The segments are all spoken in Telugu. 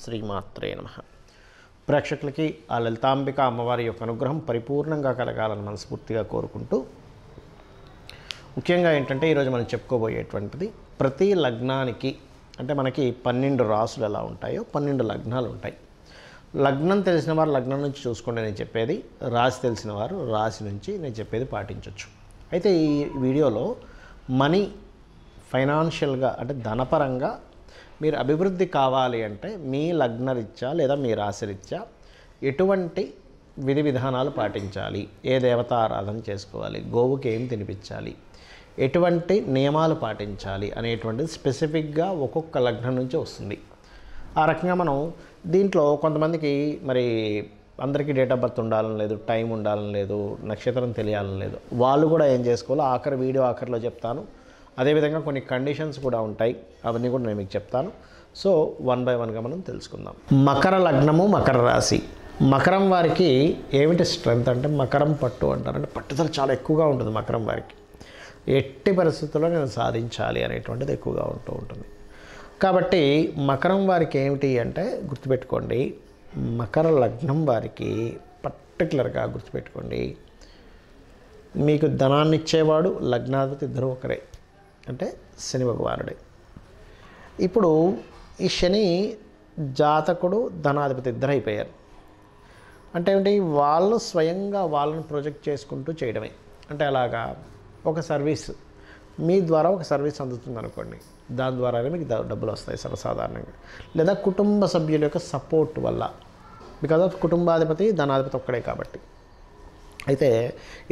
శ్రీమాత్రే నమః. ప్రేక్షకులకి ఆ లలితాంబిక అమ్మవారి యొక్క అనుగ్రహం పరిపూర్ణంగా కలగాలని మనస్ఫూర్తిగా కోరుకుంటూ, ముఖ్యంగా ఏంటంటే ఈరోజు మనం చెప్పుకోబోయేటువంటిది ప్రతి లగ్నానికి, అంటే మనకి 12 రాసులు ఎలా ఉంటాయో 12 లగ్నాలు ఉంటాయి. లగ్నం తెలిసిన వారు లగ్నం నుంచి చూసుకోండి నేను చెప్పేది, రాశి తెలిసిన వారు రాశి నుంచి నేను చెప్పేది పాటించవచ్చు. అయితే ఈ వీడియోలో మనీ ఫైనాన్షియల్గా అంటే ధనపరంగా మీరు అభివృద్ధి కావాలి అంటే మీ లగ్నరీత్యా లేదా మీ రాశిరీత్యా ఎటువంటి విధి విధానాలు పాటించాలి, ఏ దేవత ఆరాధన చేసుకోవాలి, గోవుకి ఏం తినిపించాలి, ఎటువంటి నియమాలు పాటించాలి అనేటువంటిది స్పెసిఫిక్గా ఒక్కొక్క లగ్నం నుంచి వస్తుంది. ఆ రకంగా మనం దీంట్లో కొంతమందికి మరి అందరికీ డేట్ ఆఫ్ బర్త్ ఉండాలని లేదు, టైం ఉండాలని లేదు, నక్షత్రం తెలియాలని లేదు. వాళ్ళు కూడా ఏం చేసుకోవాలో వీడియో ఆఖరిలో చెప్తాను. అదేవిధంగా కొన్ని కండిషన్స్ కూడా ఉంటాయి, అవన్నీ కూడా నేను మీకు చెప్తాను. సో 1 by 1గా మనం తెలుసుకుందాం. మకర లగ్నము, మకర రాశి. మకరం వారికి ఏమిటి స్ట్రెంగ్త్ అంటే మకరం పట్టు అంటారు. అంటే పట్టుదల చాలా ఎక్కువగా ఉంటుంది మకరం వారికి. ఎట్టి పరిస్థితుల్లో నేను సాధించాలి అనేటువంటిది ఎక్కువగా ఉంటుంది. కాబట్టి మకరం వారికి ఏమిటి అంటే గుర్తుపెట్టుకోండి, మకర లగ్నం వారికి పర్టికులర్గా గుర్తుపెట్టుకోండి, మీకు ధనాన్ని ఇచ్చేవాడు లగ్నాధిపతి ఇద్దరు ఒకరే, అంటే శని భగవానుడే. ఇప్పుడు ఈ శని జాతకుడు ధనాధిపతి ఇద్దరు అయిపోయారు. అంటే ఏంటి, వాళ్ళు స్వయంగా వాళ్ళని ప్రొజెక్ట్ చేసుకుంటూ చేయడమే. అంటే అలాగా ఒక సర్వీస్ మీ ద్వారా ఒక సర్వీస్ అందుతుంది అనుకోండి, దాని ద్వారానే మీకు డబ్బులు వస్తాయి సర్వసాధారణంగా. లేదా కుటుంబ సభ్యుల యొక్క సపోర్ట్ వల్ల, బికాజ్ ఆఫ్ కుటుంబాధిపతి ధనాధిపతి ఒక్కడే కాబట్టి. అయితే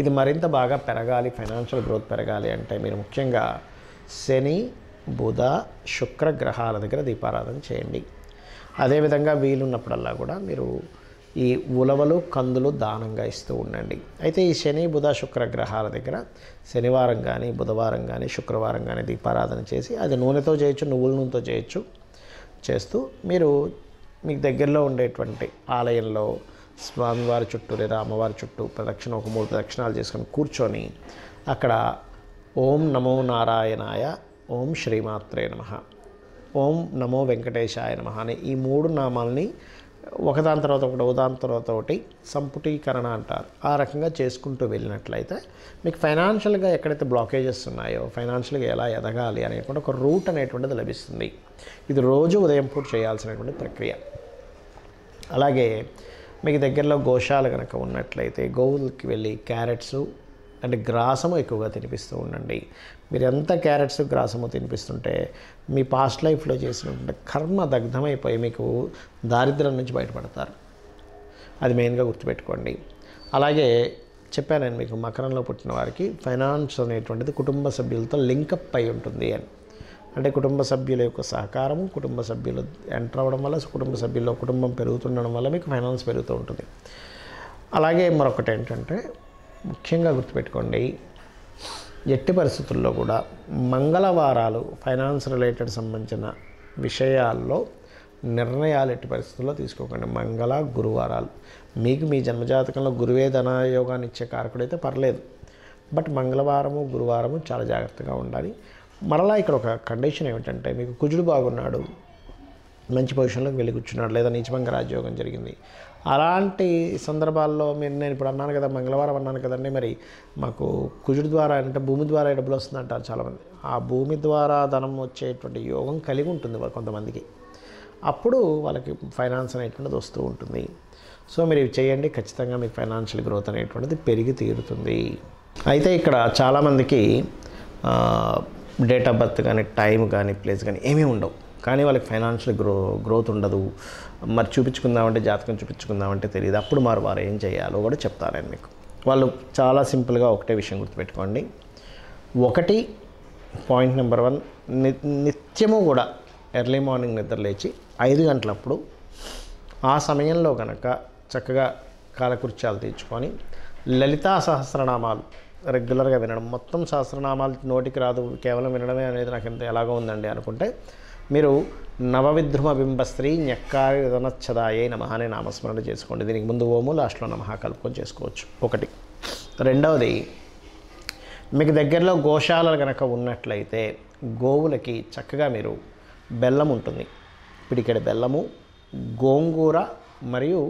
ఇది మరింత బాగా పెరగాలి, ఫైనాన్షియల్ గ్రోత్ పెరగాలి అంటే మీరు ముఖ్యంగా శని, బుధ, శుక్ర గ్రహాల దగ్గర దీపారాధన చేయండి. అదేవిధంగా వీలున్నప్పుడల్లా కూడా మీరు ఈ ఉలవలు, కందులు దానంగా ఇస్తూ ఉండండి. అయితే ఈ శని, బుధ, శుక్ర గ్రహాల దగ్గర శనివారం కానీ, బుధవారం కానీ, శుక్రవారం కానీ దీపారాధన చేసి, అది నూనెతో చేయొచ్చు, నువ్వుల నూనెతో చేయొచ్చు, చేస్తూ మీరు మీకు దగ్గరలో ఉండేటువంటి ఆలయంలో స్వామివారి చుట్టూ లేదా అమ్మవారి చుట్టూ ప్రదక్షిణ ఒక 3 ప్రదక్షిణాలు చేసుకొని కూర్చొని అక్కడ ఓం నమో నారాయణాయ, ఓం శ్రీమాత్రే నమః, ఓం నమో వెంకటేశాయ నమః అనే ఈ 3 నామాలని ఒకదాని తర్వాత ఒకటి సంపుటీకరణ అంటారు. ఆ రకంగా చేసుకుంటూ వెళ్ళినట్లయితే మీకు ఫైనాన్షియల్గా ఎక్కడైతే బ్లాకేజెస్ ఉన్నాయో, ఫైనాన్షియల్గా ఎలా ఎదగాలి అనేటువంటి ఒక రూట్ అనేటువంటిది లభిస్తుంది. ఇది రోజు ఉదయం పూట చేయాల్సినటువంటి ప్రక్రియ. అలాగే మీకు దగ్గరలో గోశాల కనుక ఉన్నట్లయితే గోవులకి వెళ్ళి క్యారెట్స్ అంటే గ్రాసము ఎక్కువగా తినిపిస్తూ ఉండండి. మీరు ఎంత క్యారెట్స్ గ్రాసము తినిపిస్తుంటే మీ పాస్ట్ లైఫ్లో చేసినటువంటి కర్మ దగ్ధమైపోయి మీకు దారిద్ర్యం నుంచి బయటపడతారు. అది మెయిన్గా గుర్తుపెట్టుకోండి. అలాగే చెప్పాను నేను మీకు, మకరంలో పుట్టిన వారికి ఫైనాన్స్ అనేటువంటిది కుటుంబ సభ్యులతో లింకప్ అయి ఉంటుంది అని. అంటే కుటుంబ సభ్యుల యొక్క సహకారము, కుటుంబ సభ్యులు ఎంటర్ అవ్వడం వల్ల, కుటుంబ సభ్యుల్లో కుటుంబం పెరుగుతుండడం వల్ల మీకు ఫైనాన్స్ పెరుగుతూ ఉంటుంది. అలాగే మరొకటి ఏంటంటే ముఖ్యంగా గుర్తుపెట్టుకోండి, ఎట్టి పరిస్థితుల్లో కూడా మంగళవారాలు ఫైనాన్స్ రిలేటెడ్ సంబంధించిన విషయాల్లో నిర్ణయాలు ఎట్టి పరిస్థితుల్లో తీసుకోకండి. మంగళ, గురువారాలు మీకు మీ జన్మజాతకంలో గురువే ధనయోగాన్ని ఇచ్చే కారకుడైతే పర్లేదు, బట్ మంగళవారము, గురువారము చాలా జాగ్రత్తగా ఉండాలి. మరలా ఇక్కడ ఒక కండిషన్ ఏమిటంటే, మీకు కుజుడు బాగున్నాడు, మంచి పొజిషన్లోకి వెళ్ళి కూర్చున్నాడు, లేదా నీచభంగ రాజయోగం జరిగింది, అలాంటి సందర్భాల్లో నేను ఇప్పుడు అన్నాను కదా, మంగళవారం అన్నాను కదండి, మరి మాకు కుజుడు ద్వారా అంటే భూమి ద్వారా డబ్బులు వస్తుంది అంటారు చాలామంది. ఆ భూమి ద్వారా ధనం వచ్చేటువంటి యోగం కలిగి ఉంటుంది కొంతమందికి. అప్పుడు వాళ్ళకి ఫైనాన్స్ అనేటువంటిది వస్తూ ఉంటుంది. సో మీరు ఇవి చేయండి, ఖచ్చితంగా మీకు ఫైనాన్షియల్ గ్రోత్ అనేటువంటిది పెరిగి తీరుతుంది. అయితే ఇక్కడ చాలామందికి డేట్ ఆఫ్ బర్త్ కానీ, టైం కానీ, ప్లేస్ కానీ ఏమీ ఉండవు, కానీ వాళ్ళకి ఫైనాన్షియల్ గ్రోత్ ఉండదు. మరి చూపించుకుందామంటే, జాతకం చూపించుకుందామంటే తెలియదు. అప్పుడు వారు ఏం చేయాలో కూడా చెప్తాను నేను మీకు. వాళ్ళు చాలా సింపుల్గా ఒకటే విషయం గుర్తుపెట్టుకోండి. పాయింట్ నెంబర్ 1, నిత్యము కూడా ఎర్లీ మార్నింగ్ నిద్ర లేచి 5 గంటలప్పుడు ఆ సమయంలో కనుక చక్కగా కాలకృత్యాలు తీర్చుకొని లలితా సహస్రనామాలు రెగ్యులర్గా వినడం. మొత్తం సహస్రనామాలు నోటికి రాదు, కేవలం వినడమే అనేది నాకు ఎంత ఎలాగో ఉందండి అనుకుంటే మీరు నవవిద్రుమ బింబస్త్రీ న్యక్కారి విధనచ్చదాయే నమః అనే నామస్మరణ చేసుకోండి. దీనికి ముందు ఓము, లాస్ట్లో నమః కలుపుకొని చేసుకోవచ్చు. ఒకటి. రెండవది, మీకు దగ్గరలో గోశాలలు కనుక ఉన్నట్లయితే గోవులకి చక్కగా మీరు బెల్లం ఉంటుంది, పిడికెడు బెల్లము, గోంగూర మరియు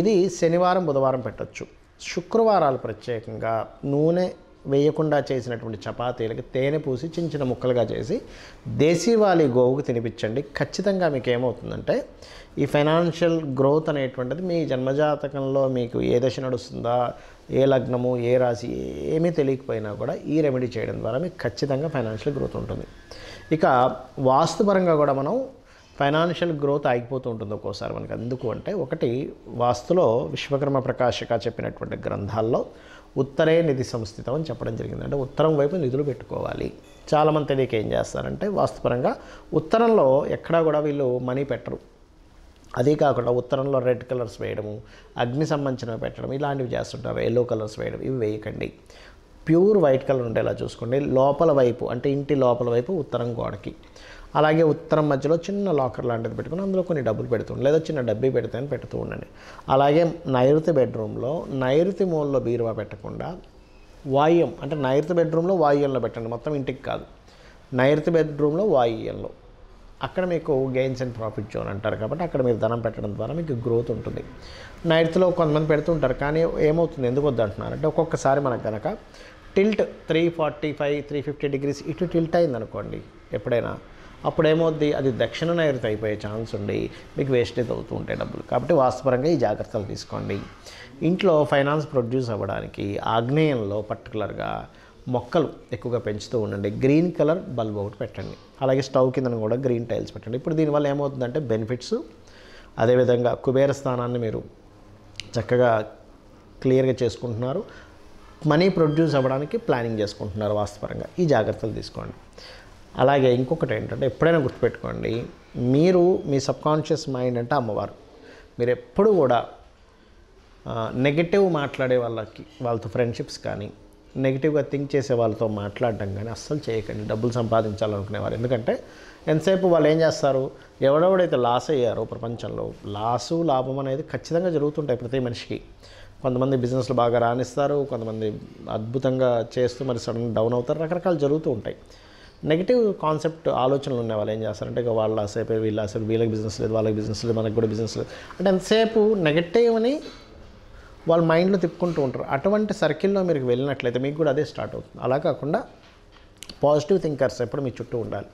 ఇది శనివారం బుధవారం పెట్టచ్చు. శుక్రవారాలు ప్రత్యేకంగా నూనె వేయకుండా చేసినటువంటి చపాతీలకి తేనె పూసి చిన్న చిన్న ముక్కలుగా చేసి దేశీవాలి గోవుకు తినిపించండి. ఖచ్చితంగా మీకు ఏమవుతుందంటే ఈ ఫైనాన్షియల్ గ్రోత్ అనేటువంటిది మీ జన్మజాతకంలో మీకు ఏ దశ నడుస్తుందా, ఏ లగ్నము, ఏ రాశి ఏమీ తెలియకపోయినా కూడా ఈ రెమెడీ చేయడం ద్వారా మీకు ఖచ్చితంగా ఫైనాన్షియల్ గ్రోత్ ఉంటుంది. ఇక వాస్తుపరంగా కూడా మనం ఫైనాన్షియల్ గ్రోత్ ఆగిపోతూ ఉంటుంది ఒక్కోసారి మనకి. ఎందుకు అంటే ఒకటి వాస్తులో విశ్వకర్మ ప్రకాశిక చెప్పినటువంటి గ్రంథాల్లో ఉత్తరే నిధి సంస్థితం అని చెప్పడం జరిగింది. అంటే ఉత్తరం వైపు నిధులు పెట్టుకోవాలి. చాలామంది తెలియక ఏం చేస్తారంటే వాస్తుపరంగా ఉత్తరంలో ఎక్కడా కూడా వీళ్ళు మనీ పెట్టరు. అదే కాకుండా ఉత్తరంలో రెడ్ కలర్స్ వేయడము, అగ్ని సంబంధించినవి పెట్టడం ఇలాంటివి చేస్తుంటారు. ఎల్లో కలర్స్ వేయడం ఇవి వేయకండి. ప్యూర్ వైట్ కలర్ ఉండేలా చూసుకోండి. లోపల వైపు అంటే ఇంటి లోపల వైపు ఉత్తరం గోడకి, అలాగే ఉత్తరం మధ్యలో చిన్న లాకర్ లాంటిది పెట్టుకుని అందులో కొన్ని డబ్బులు పెడుతుండండి, లేదా చిన్న డబ్బీ పెడితే పెడుతూ ఉండండి. అలాగే నైరుతి బెడ్రూమ్లో నైరుతి మూలలో బీరువా పెట్టకుండా వాయువ్యం అంటే నైరుతి బెడ్రూమ్లో వాయువ్యంలో పెట్టండి, మొత్తం ఇంటికి కాదు. నైరుతి బెడ్రూమ్లో వాయువ్యంలో అక్కడ మీకు గెయిన్స్ అండ్ ప్రాఫిట్ జోన్ అంటారు కాబట్టి అక్కడ మీరు ధనం పెట్టడం ద్వారా మీకు గ్రోత్ ఉంటుంది. నైరుతిలో కొంతమంది పెడుతుంటారు, కానీ ఏమవుతుంది, ఎందుకు వద్దంటున్నారంటే ఒక్కొక్కసారి మనకు కనుక టిల్ట్ 345 350 డిగ్రీస్ ఇటు టిల్ట్ అయిందనుకోండి ఎప్పుడైనా, అప్పుడు ఏమవుద్ది, అది దక్షిణ నైరుతి అయిపోయే ఛాన్స్ ఉండి మీకు వేస్టేజ్ అవుతూ ఉంటాయి డబ్బులు. కాబట్టి వాస్తుపరంగా ఈ జాగ్రత్తలు తీసుకోండి. ఇంట్లో ఫైనాన్స్ ప్రొడ్యూస్ అవ్వడానికి ఆగ్నేయంలో పర్టికులర్గా మొక్కలు ఎక్కువగా పెంచుతూ ఉండండి. గ్రీన్ కలర్ బల్బ్ ఒకటి పెట్టండి. అలాగే స్టవ్ కింద కూడా గ్రీన్ టైల్స్ పెట్టండి. ఇప్పుడు దీనివల్ల ఏమవుతుందంటే బెనిఫిట్స్, అదేవిధంగా కుబేర స్థానాన్ని మీరు చక్కగా క్లియర్గా చేసుకుంటున్నారు. మనీ ప్రొడ్యూస్ అవ్వడానికి ప్లానింగ్ చేసుకుంటున్నారు వాస్తుపరంగా. ఈ జాగ్రత్తలు తీసుకోండి. అలాగే ఇంకొకటి ఏంటంటే ఎప్పుడైనా గుర్తుపెట్టుకోండి, మీరు మీ సబ్కాన్షియస్ మైండ్ అంటే అమ్మవారు. మీరు ఎప్పుడు కూడా నెగటివ్ మాట్లాడే వాళ్ళతో ఫ్రెండ్షిప్స్ కానీ, నెగిటివ్గా థింక్ చేసే వాళ్ళతో మాట్లాడడం కానీ అస్సలు చేయకండి. డబ్బులు సంపాదించాలనుకునేవారు, ఎందుకంటే ఎంతసేపు వాళ్ళు ఏం చేస్తారు, ఎవడెవడైతే లాస్ అయ్యారో ప్రపంచంలో లాసు లాభం అనేది ఖచ్చితంగా జరుగుతుంటాయి ప్రతి మనిషికి. కొంతమంది బిజినెస్లు బాగా రాణిస్తారు, కొంతమంది అద్భుతంగా చేస్తూ మరి సడన్ డౌన్ అవుతారు, రకరకాలు జరుగుతూ ఉంటాయి. నెగిటివ్ కాన్సెప్ట్ ఆలోచనలు ఉన్న వాళ్ళు ఏం చేస్తారంటే ఇక వాళ్ళ సేపు వీళ్ళ సేపు వీళ్ళకి బిజినెస్ లేదు, వాళ్ళకి బిజినెస్ లేదు, మనకు కూడా బిజినెస్ లేదు అంటే ఎంతసేపు నెగటివ్ని వాళ్ళ మైండ్లో తిప్పుకుంటూ ఉంటారు. అటువంటి సర్కిల్లో మీరు వెళ్ళినట్లయితే మీకు కూడా అదే స్టార్ట్ అవుతుంది. అలా కాకుండా పాజిటివ్ థింకర్స్ ఎప్పుడు మీ చుట్టూ ఉండాలి.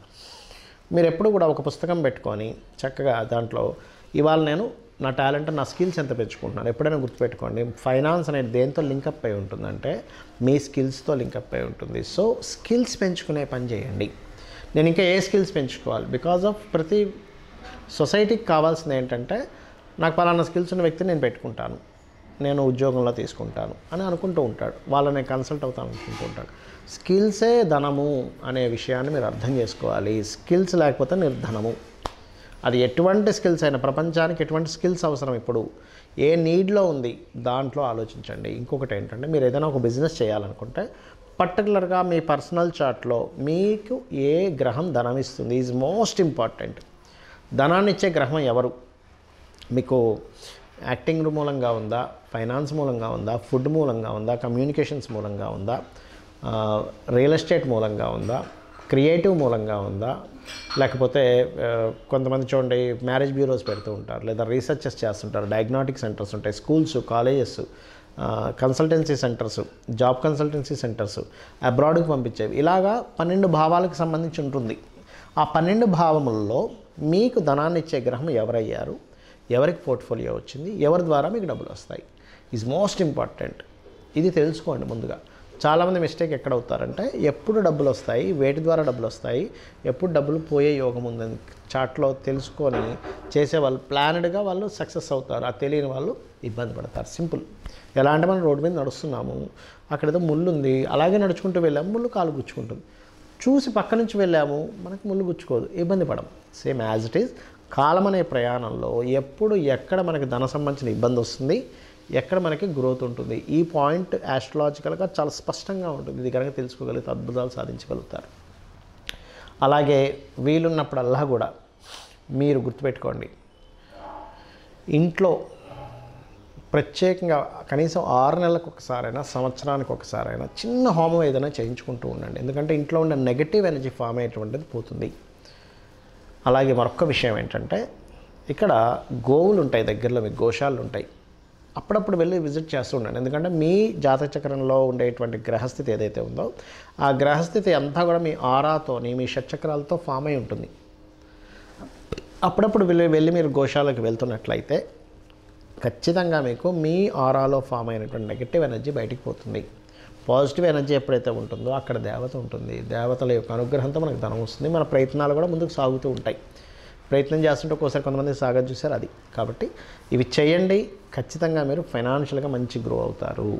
మీరు ఎప్పుడు కూడా ఒక పుస్తకం పెట్టుకొని చక్కగా దాంట్లో ఇవాళ నేను నా టాలెంట్, నా స్కిల్స్ ఎంత పెంచుకుంటున్నాను. ఎప్పుడైనా గుర్తుపెట్టుకోండి, ఫైనాన్స్ అనేది దేంతో లింకప్ అయి ఉంటుందంటే మీ స్కిల్స్తో లింకప్ అయి ఉంటుంది. సో స్కిల్స్ పెంచుకునే పని చేయండి. నేను ఇంకా ఏ స్కిల్స్ పెంచుకోవాలి, బికాజ్ ఆఫ్ ప్రతి సొసైటీకి కావాల్సింది ఏంటంటే నాకు పలానా స్కిల్స్ ఉన్న వ్యక్తిని నేను పెట్టుకుంటాను, నేను ఉద్యోగంలో తీసుకుంటాను అని అనుకుంటూ ఉంటాడు, వాళ్ళని కన్సల్ట్ అవుతాను అనుకుంటూ ఉంటాడు. స్కిల్సే ధనము అనే విషయాన్ని మీరు అర్థం చేసుకోవాలి. స్కిల్స్ లేకపోతే నిర్ధనము. అది ఎటువంటి స్కిల్స్ అయినా, ప్రపంచానికి ఎటువంటి స్కిల్స్ అవసరం, ఇప్పుడు ఏ నీడ్లో ఉంది దాంట్లో ఆలోచించండి. ఇంకొకటి ఏంటంటే మీరు ఏదైనా ఒక బిజినెస్ చేయాలనుకుంటే పర్టికులర్గా మీ పర్సనల్ చార్ట్లో మీకు ఏ గ్రహం ధనం ఇస్తుంది ఈజ్ మోస్ట్ ఇంపార్టెంట్. ధనాన్ని ఇచ్చే గ్రహం ఎవరు, మీకు యాక్టింగ్ మూలంగా ఉందా, ఫైనాన్స్ మూలంగా ఉందా, ఫుడ్ మూలంగా ఉందా, కమ్యూనికేషన్స్ మూలంగా ఉందా, రియల్ ఎస్టేట్ మూలంగా ఉందా, క్రియేటివ్ మూలంగా ఉందా, లేకపోతే కొంతమంది చూడండి మ్యారేజ్ బ్యూరోస్ పెడుతూ ఉంటారు, లేదా రీసెర్చెస్ చేస్తుంటారు, డయాగ్నోటిక్ సెంటర్స్ ఉంటాయి, schools, colleges, consultancy centres, job consultancy centres, అబ్రాడ్కి పంపించేవి. ఇలాగా 12 భావాలకు సంబంధించి ఉంటుంది. ఆ 12 భావములలో మీకు ధనాన్ని ఇచ్చే గ్రహం ఎవరయ్యారు, ఎవరికి పోర్ట్ఫోలియో వచ్చింది, ఎవరి ద్వారా మీకు డబ్బులు వస్తాయి ఈజ్ మోస్ట్ ఇంపార్టెంట్. ఇది తెలుసుకోండి ముందుగా. చాలామంది మిస్టేక్ ఎక్కడ అవుతారంటే ఎప్పుడు డబ్బులు వస్తాయి, వేటి ద్వారా డబ్బులు వస్తాయి, ఎప్పుడు డబ్బులు పోయే యోగం ఉందని చాట్లో తెలుసుకొని చేసేవాళ్ళు ప్లానెడ్గా వాళ్ళు సక్సెస్ అవుతారు. అది తెలియని వాళ్ళు ఇబ్బంది పడతారు. సింపుల్. ఎలా అంటే మనం రోడ్డు మీద నడుస్తున్నాము, అక్కడేదో ముళ్ళు ఉంది, అలాగే నడుచుకుంటూ వెళ్ళాము, ముళ్ళు కాలు గుచ్చుకుంటుంది. చూసి పక్క నుంచి వెళ్ళాము, మనకు ముళ్ళు గుచ్చుకోదు, ఇబ్బంది పడము. సేమ్ యాజ్ ఇట్ ఈజ్ కాలం అనే ప్రయాణంలో ఎప్పుడు ఎక్కడ మనకి ధన సంబంధించిన ఇబ్బంది వస్తుంది, ఎక్కడ మనకి గ్రోత్ ఉంటుంది, ఈ పాయింట్ యాస్ట్రాలజికల్గా చాలా స్పష్టంగా ఉంటుంది. ఇది కనుక తెలుసుకోగలిగితే అద్భుతాలు సాధించగలుగుతారు. అలాగే వీలున్నప్పుడల్లా కూడా మీరు గుర్తుపెట్టుకోండి, ఇంట్లో ప్రత్యేకంగా కనీసం 6 నెలలకు ఒకసారైనా, సంవత్సరానికి ఒకసారైనా చిన్న హోమం ఏదైనా చేయించుకుంటూ ఉండండి. ఎందుకంటే ఇంట్లో ఉన్న నెగటివ్ ఎనర్జీ ఫామ్ అయ్యేటువంటిది పోతుంది. అలాగే మరొక విషయం ఏంటంటే ఇక్కడ గోవులు ఉంటాయి, దగ్గరలో మీకు గోశాలలు ఉంటాయి. అప్పుడప్పుడు వెళ్ళి విజిట్ చేస్తూ ఉండండి. ఎందుకంటే మీ జాతక చక్రంలో ఉండేటువంటి గ్రహస్థితి ఏదైతే ఉందో ఆ గ్రహస్థితి అంతా కూడా మీ ఆరాతోని, మీ షట్చక్రాలతో ఫామ్ అయి ఉంటుంది. అప్పుడప్పుడు వెళ్ళి మీరు గోశాలకు వెళ్తున్నట్లయితే ఖచ్చితంగా మీకు మీ ఆరాలో ఫామ్ అయినటువంటి నెగిటివ్ ఎనర్జీ బయటికి పోతుంది. పాజిటివ్ ఎనర్జీ ఎప్పుడైతే ఉంటుందో అక్కడ దేవత ఉంటుంది. దేవతల యొక్క అనుగ్రహంతో మనకు ధనం వస్తుంది. మన ప్రయత్నాలు కూడా ముందుకు సాగుతూ ఉంటాయి. ప్రయత్నం చేస్తుంటే ఒక్కోసారి కొంతమంది సాగర్ చూశారు అది. కాబట్టి ఇవి చేయండి, ఖచ్చితంగా మీరు ఫైనాన్షియల్గా మంచి గ్రో అవుతారు.